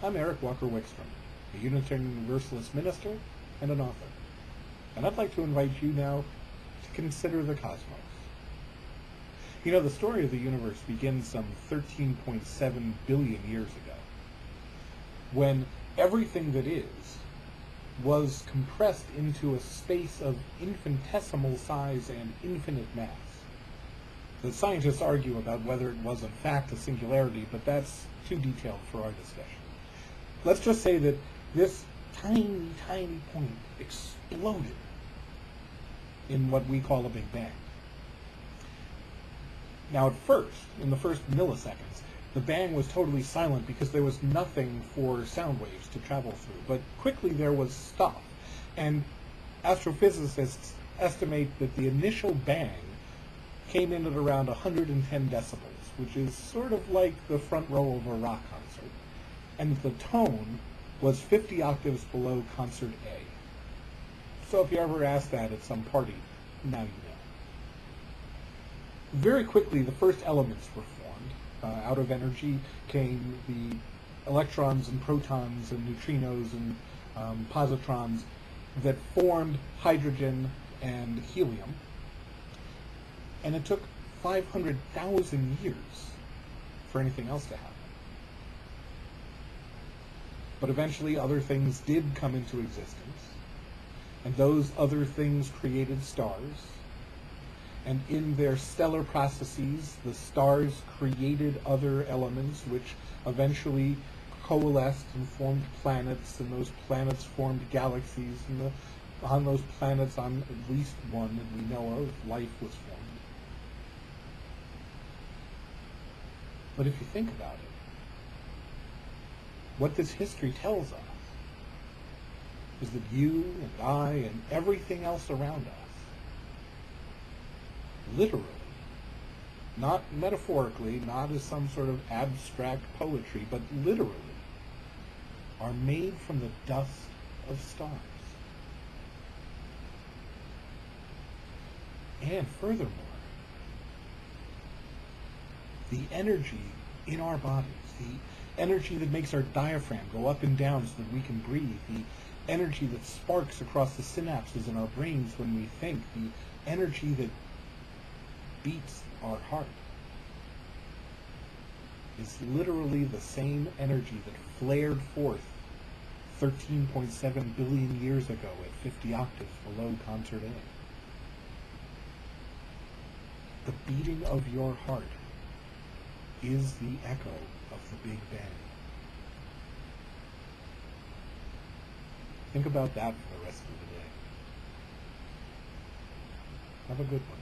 I'm Erik Walker Wikstrom, a Unitarian Universalist minister and an author, and I'd like to invite you now to consider the cosmos. You know, the story of the universe begins some 13.7 billion years ago, when everything that is was compressed into a space of infinitesimal size and infinite mass. The scientists argue about whether it was in fact a singularity, but that's too detailed for our discussion. Let's just say that this tiny, tiny point exploded in what we call a Big Bang. Now at first, in the first milliseconds, the bang was totally silent because there was nothing for sound waves to travel through. But quickly there was stuff, and astrophysicists estimate that the initial bang came in at around 110 decibels, which is sort of like the front row of a rock concert. And the tone was 50 octaves below concert A. So if you ever ask that at some party, now you know. Very quickly, the first elements were formed. Out of energy came the electrons and protons and neutrinos and positrons that formed hydrogen and helium. And it took 500,000 years for anything else to happen. But eventually other things did come into existence, and those other things created stars, and in their stellar processes, the stars created other elements which eventually coalesced and formed planets, and those planets formed galaxies, and on those planets, on at least one that we know of, life was formed. But if you think about it, what this history tells us is that you and I and everything else around us, literally, not metaphorically, not as some sort of abstract poetry, but literally, are made from the dust of stars. And furthermore, the energy in our bodies, the energy that makes our diaphragm go up and down so that we can breathe, the energy that sparks across the synapses in our brains when we think, the energy that beats our heart, is literally the same energy that flared forth 13.7 billion years ago at 50 octaves below concert A. The beating of your heart is the echo of the Big Bang. Think about that for the rest of the day. Have a good one.